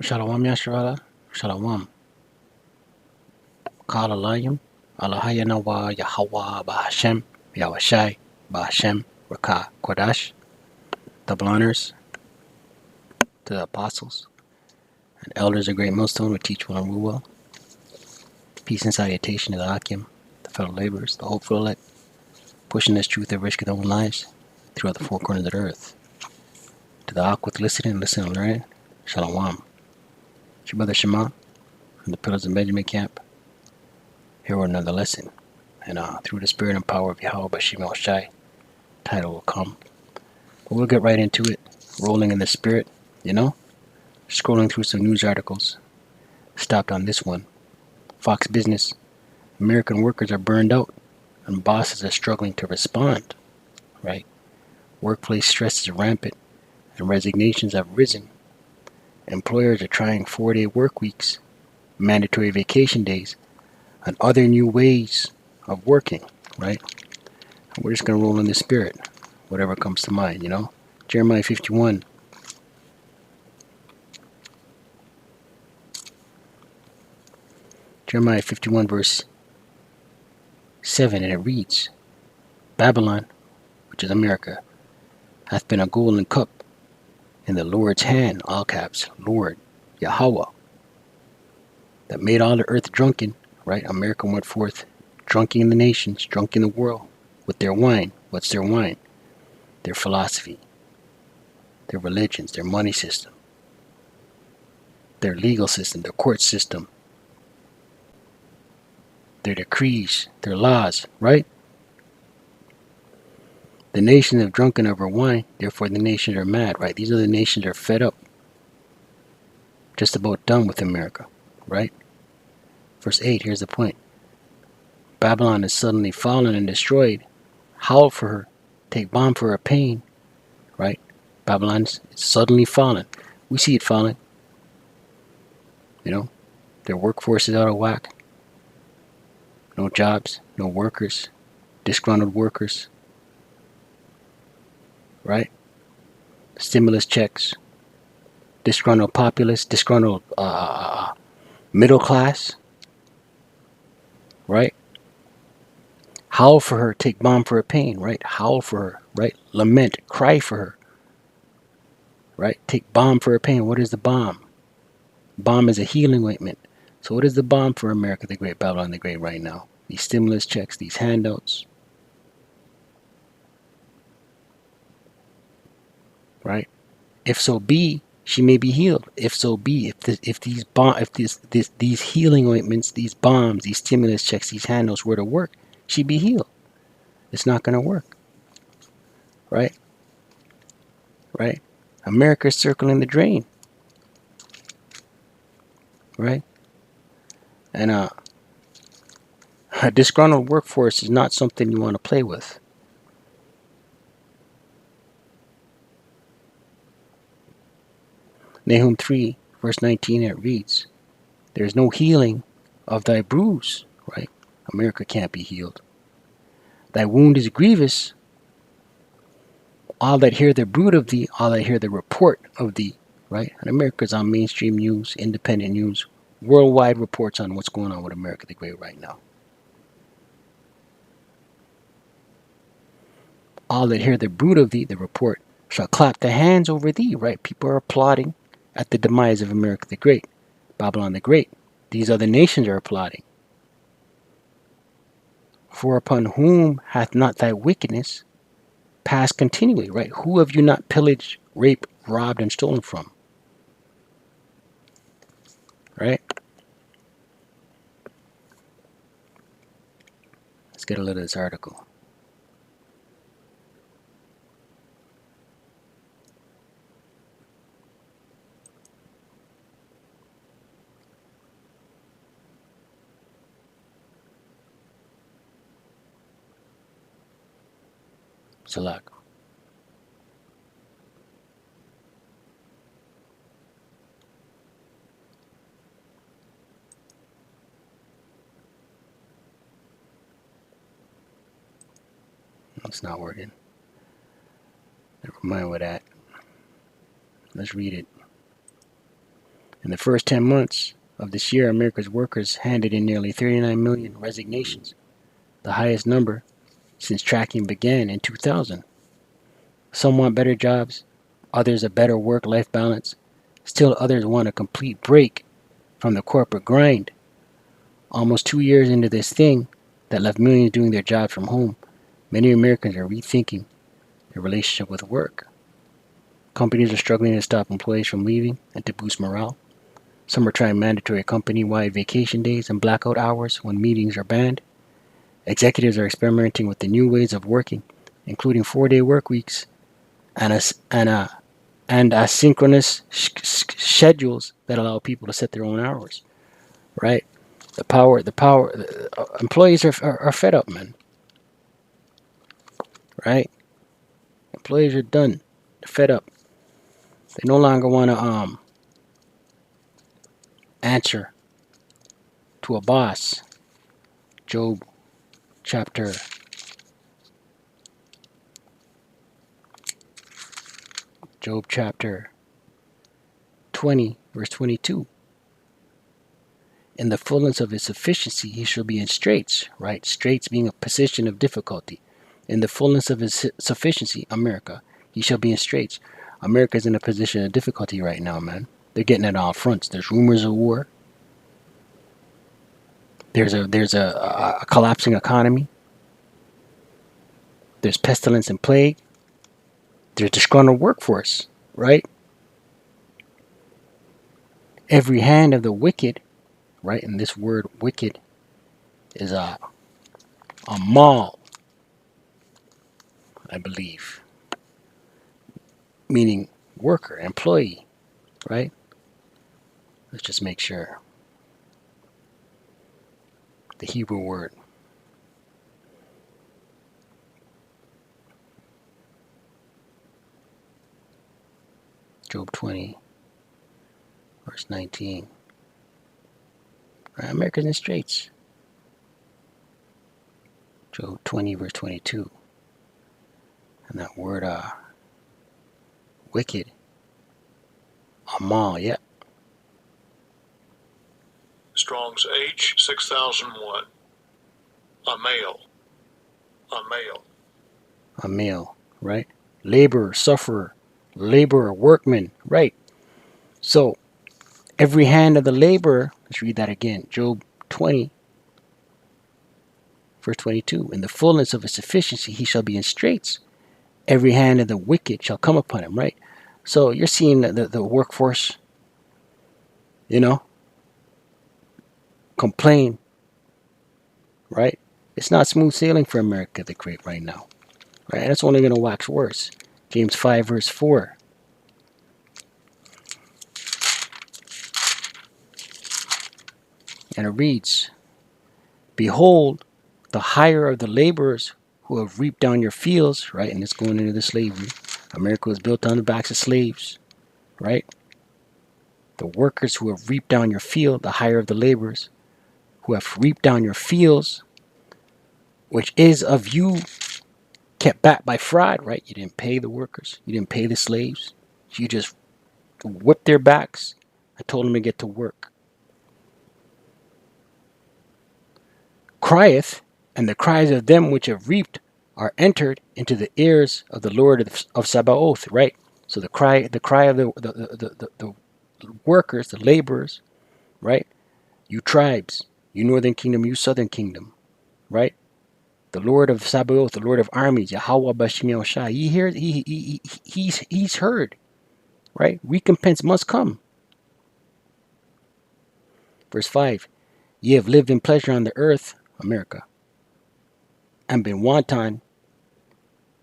Shalom Yasharala, Shalom. Kala Layim, Alahayanawa, Yahawah, Bahasham, Yawashi, Bahasham, Rawchaa, Qadash, double honors to the apostles and elders of Great Millstone who teach well and rule well. Peace and salutation to the Akim, the fellow laborers, the hopeful elect, pushing this truth at risk of their own lives throughout the four corners of the earth. To the Ak with listening and learning, Shalom. It's your brother Shema from the Pillars of Benjamin Camp. Here with another lesson. And through the spirit and power of Yahawah, Yawashi, title will come. But we'll get right into it. Rolling in the spirit, scrolling through some news articles. Stopped on this one. Fox Business. American workers are burned out and bosses are struggling to respond. Right? Workplace stress is rampant and resignations have risen. Employers are trying 4-day work weeks, mandatory vacation days, and other new ways of working, right? We're just going to roll in the spirit, whatever comes to mind, Jeremiah 51. Jeremiah 51 verse 7, and it reads, Babylon, which is America, hath been a golden cup in the Lord's hand, all caps, Lord, Yahawah, that made all the earth drunken, right? America went forth drunken in the nations, drunk in the world, with their wine. What's their wine? Their philosophy, their religions, their money system, their legal system, their court system, their decrees, their laws, right? The nations have drunken over wine, therefore the nations are mad, right? These other nations are fed up, just about done with America, right? Verse 8, here's the point. Babylon is suddenly fallen and destroyed. Howl for her, take balm for her pain, right? Babylon's suddenly fallen. We see it falling. Their workforce is out of whack. No jobs, no workers, disgruntled workers, right? Stimulus checks, disgruntled populace, disgruntled middle class, right? Howl for her, take balm for her pain, right? Howl for her, right? Lament, cry for her, right? Take balm for her pain. What is the balm? Balm is a healing ointment. So what is the balm for America the Great, Babylon the Great right now? These stimulus checks, these handouts, right? If so be, she may be healed. If so be, if these healing ointments, these bombs, these stimulus checks, these handouts were to work, she'd be healed. It's not going to work, right? Right? America's circling the drain, right? And a disgruntled workforce is not something you want to play with. Nahum 3, verse 19, it reads, there is no healing of thy bruise, right? America can't be healed. Thy wound is grievous. All that hear the bruit of thee, all that hear the report of thee, right? And America's on mainstream news, independent news, worldwide reports on what's going on with America the Great right now. All that hear the bruit of thee, the report, shall clap their hands over thee, right? People are applauding at the demise of America the Great, Babylon the Great. These other nations are applauding. For upon whom hath not thy wickedness passed continually, right? Who have you not pillaged, raped, robbed, and stolen from? Right? Let's get a look at this article. Select. It's not working. Never mind with that. Let's read it. In the first 10 months of this year, America's workers handed in nearly 39 million resignations, the highest number since tracking began in 2000. Some want better jobs, others a better work-life balance. Still others want a complete break from the corporate grind. Almost 2 years into this thing that left millions doing their jobs from home, many Americans are rethinking their relationship with work. Companies are struggling to stop employees from leaving and to boost morale. Some are trying mandatory company-wide vacation days and blackout hours when meetings are banned. Executives are experimenting with the new ways of working, including 4-day work weeks and asynchronous schedules that allow people to set their own hours. Right? Employees are fed up, man. Right? Employees are done. They're fed up. They no longer want to answer to a boss. Job chapter 20, verse 22. In the fullness of his sufficiency, he shall be in straits, right? Straits being a position of difficulty. In the fullness of his sufficiency, America, he shall be in straits. America's in a position of difficulty right now, man. They're getting it all fronts. There's rumors of war. There's a collapsing economy. There's pestilence and plague. There's disgruntled workforce, right? Every hand of the wicked, right? And this word wicked is a maul, I believe, meaning worker, employee, right? Let's just make sure. The Hebrew word. Job 20, verse 19. Right, America's in straits. Job 20, verse 22. And that word, wicked, amal, yeah. Strong's H 6001. A male. A male, right? Laborer, sufferer, laborer, workman, right? So, every hand of the laborer, let's read that again. Job 20, verse 22. In the fullness of his sufficiency, he shall be in straits. Every hand of the wicked shall come upon him, right? So, you're seeing the workforce, complain, right? It's not smooth sailing for America the Great right now, right? And it's only going to wax worse. James 5, verse 4. And it reads, behold, the hire of the laborers who have reaped down your fields, right? And it's going into the slavery. America was built on the backs of slaves, right? The workers who have reaped down your field, the hire of the laborers who have reaped down your fields, which is of you kept back by fraud, right? You didn't pay the workers. You didn't pay the slaves. You just whipped their backs and told them to get to work. Crieth, and the cries of them which have reaped are entered into the ears of the Lord of Sabaoth, right? So the cry of the workers, the laborers, right? You tribes, you northern kingdom, you southern kingdom, right? The Lord of Sabaoth, the Lord of armies, Yahawah Bahasham Yawashi. He hears, he's heard, right? Recompense must come. Verse 5. Ye have lived in pleasure on the earth, America, and been wanton.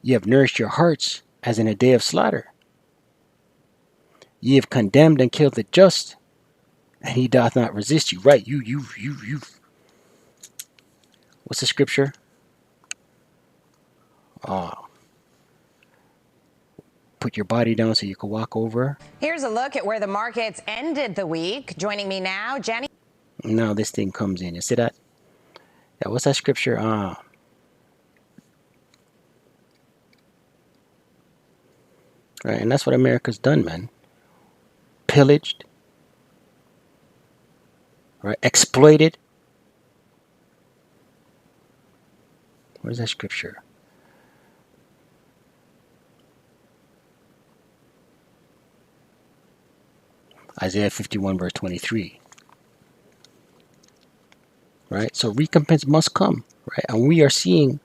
Ye have nourished your hearts as in a day of slaughter. Ye have condemned and killed the just, and he doth not resist you. Right, you. What's the scripture? Put your body down so you can walk over. Here's a look at where the markets ended the week. Joining me now, Jenny. Now this thing comes in. You see that? Yeah, what's that scripture? Right, and that's what America's done, man. Pillaged, right? Exploited. Where's that scripture? Isaiah 51 verse 23. Right? So recompense must come, right? And we are seeing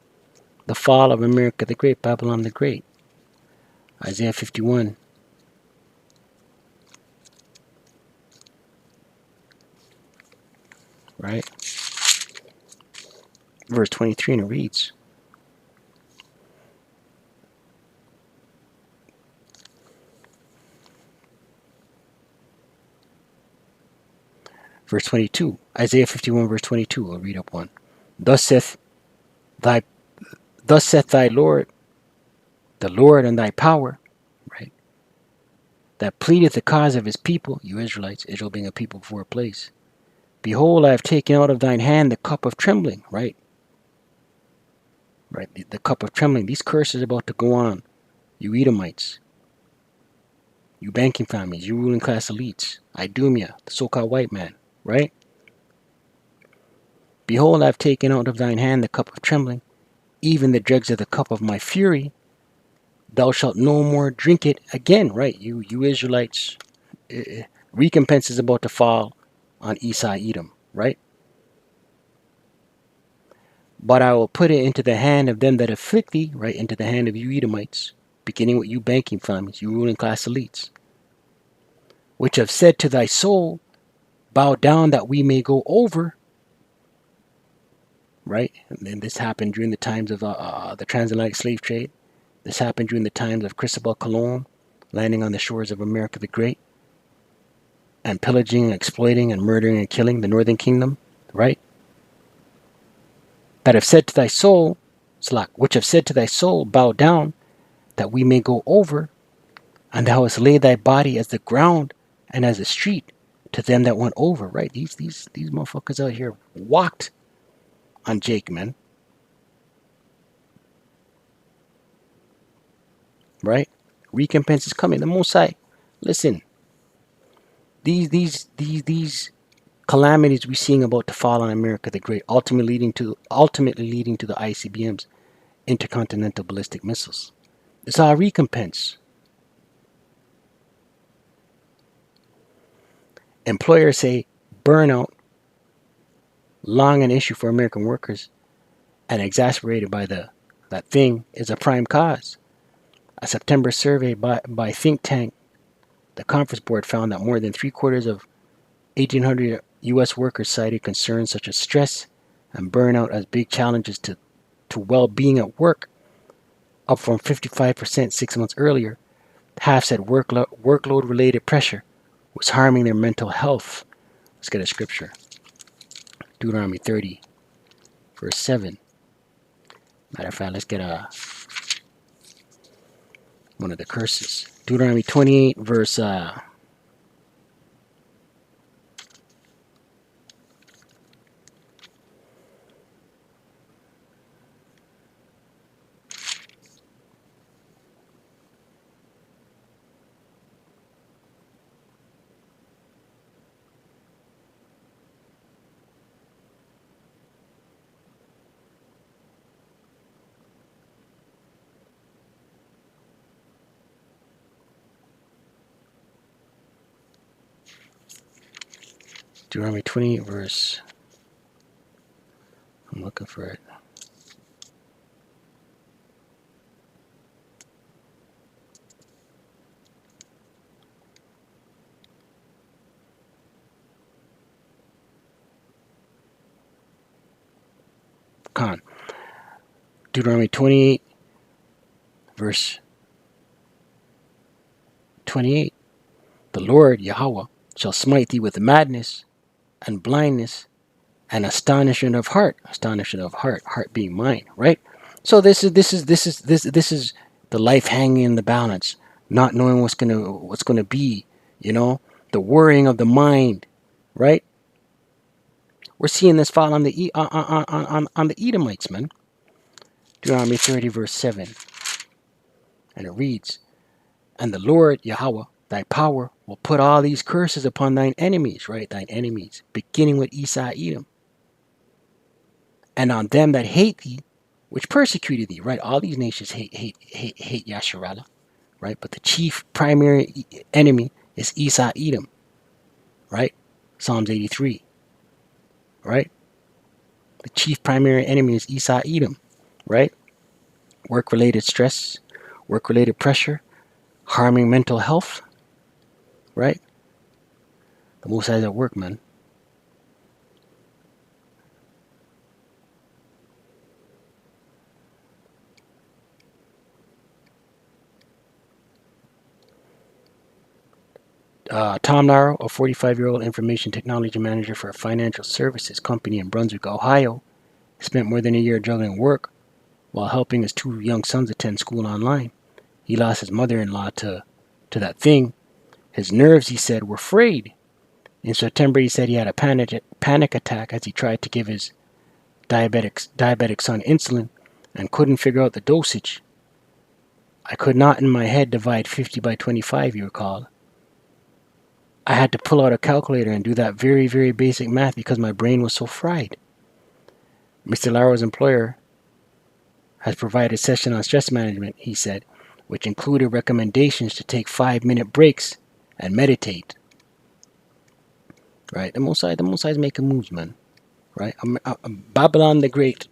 the fall of America the Great, Babylon the Great. Isaiah 51. Right? Verse 23, and it reads, verse 22, Isaiah 51 verse 22, I'll read up one. Thus saith thy Lord, the Lord and thy power, right? That pleadeth the cause of his people, you Israelites, Israel being a people before a place. Behold, I have taken out of thine hand the cup of trembling, right? Right, the cup of trembling. These curses are about to go on. You Edomites, you banking families, you ruling class elites, Idumea, the so-called white man, right? Behold, I have taken out of thine hand the cup of trembling, even the dregs of the cup of my fury. Thou shalt no more drink it again, right? You Israelites, recompense is about to fall on Esau, Edom, right? But I will put it into the hand of them that afflict thee, right? Into the hand of you Edomites, beginning with you banking families, you ruling class elites, which have said to thy soul, bow down that we may go over, right? And then this happened during the times of the transatlantic slave trade. This happened during the times of Cristobal Colon landing on the shores of America the Great and pillaging and exploiting and murdering and killing the northern kingdom, right? That have said to thy soul, which have said to thy soul, bow down that we may go over, and thou hast laid thy body as the ground and as a street to them that went over, right? These motherfuckers out here walked on Jake, man. Right? Recompense is coming. The Most High, listen. These calamities we're seeing about to fall on America the Great, ultimately leading to the ICBMs, intercontinental ballistic missiles. It's our recompense. Employers say burnout, long an issue for American workers, and exacerbated by that thing, is a prime cause. A September survey by think tank, the Conference Board, found that more than 3/4 of 1,800 U.S. workers cited concerns such as stress and burnout as big challenges to well-being at work, up from 55% 6 months earlier. Half said workload-related pressure was harming their mental health. Let's get a scripture. Deuteronomy 30, verse 7. Matter of fact, let's get one of the curses. Deuteronomy 28, verse Deuteronomy 28, verse, I'm looking for it. Deuteronomy 28, verse 28. The Lord, Yahawah, shall smite thee with madness and blindness and astonishment of heart. Astonishment of heart being mind, right? So this is the life hanging in the balance, not knowing what's gonna be, the worrying of the mind, right? We're seeing this fall on the on the Edomites, man. Deuteronomy 30, verse 7. And it reads, and the Lord, Yahawah, thy power will put all these curses upon thine enemies, right? Thine enemies, beginning with Esau, Edom, and on them that hate thee, which persecuted thee, right? All these nations hate Yasharallah, right? But the chief primary enemy is Esau, Edom, right? Psalms 83, right? The chief primary enemy is Esau, Edom, right? Work-related stress, work-related pressure, harming mental health, right? The Most High's at work, man. Tom Laro, a 45-year-old information technology manager for a financial services company in Brunswick, Ohio, spent more than a year juggling work while helping his two young sons attend school online. He lost his mother-in-law to that thing. His nerves, he said, were frayed. In September, he said he had a panic attack as he tried to give his diabetic son insulin and couldn't figure out the dosage. I could not in my head divide 50 by 25, he recalled. I had to pull out a calculator and do that very, very basic math because my brain was so fried. Mr. Laro's employer has provided a session on stress management, he said, which included recommendations to take 5-minute breaks and meditate. Right? The Most High is making moves, man. Right? Babylon the Great.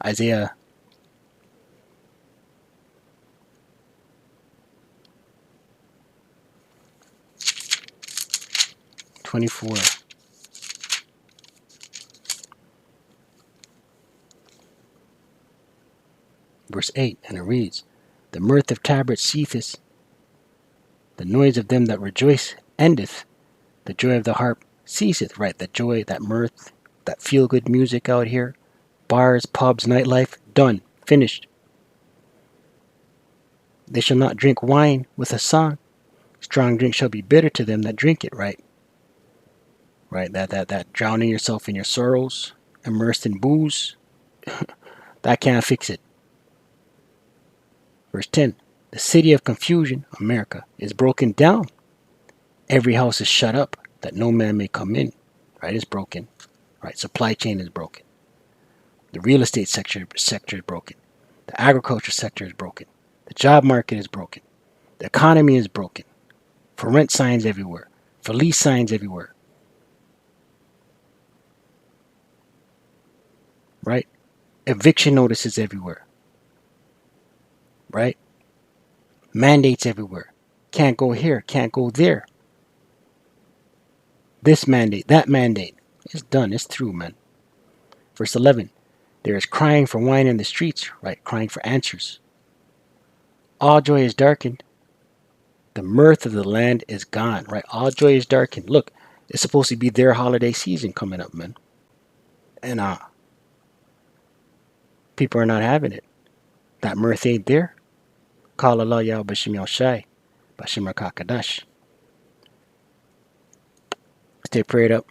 Isaiah 24. Verse 8, and it reads, the mirth of tabrets ceaseth, the noise of them that rejoice endeth, the joy of the harp ceaseth, right? That joy, that mirth, that feel-good music out here, bars, pubs, nightlife, done, finished. They shall not drink wine with a song. Strong drink shall be bitter to them that drink it, right? Right, that drowning yourself in your sorrows, immersed in booze, that can't fix it. Verse 10, the city of confusion, America, is broken down. Every house is shut up, that no man may come in. Right, it's broken. Right, supply chain is broken. The real estate sector is broken. The agriculture sector is broken. The job market is broken. The economy is broken. For rent signs everywhere. For lease signs everywhere. Right? Eviction notices everywhere. Right? Mandates everywhere. Can't go here, can't go there. This mandate, that mandate. It's done, it's through, man. Verse 11. There is crying for wine in the streets, right? Crying for answers. All joy is darkened. The mirth of the land is gone, right? All joy is darkened. Look, it's supposed to be their holiday season coming up, man. And people are not having it. That mirth ain't there. Call Allah Yahweh Bashim Yawashi, Bashim Qadash. Stay prayed up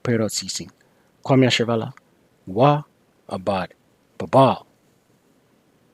without ceasing. Kwame Yasharvala, Wa Abad, Babal.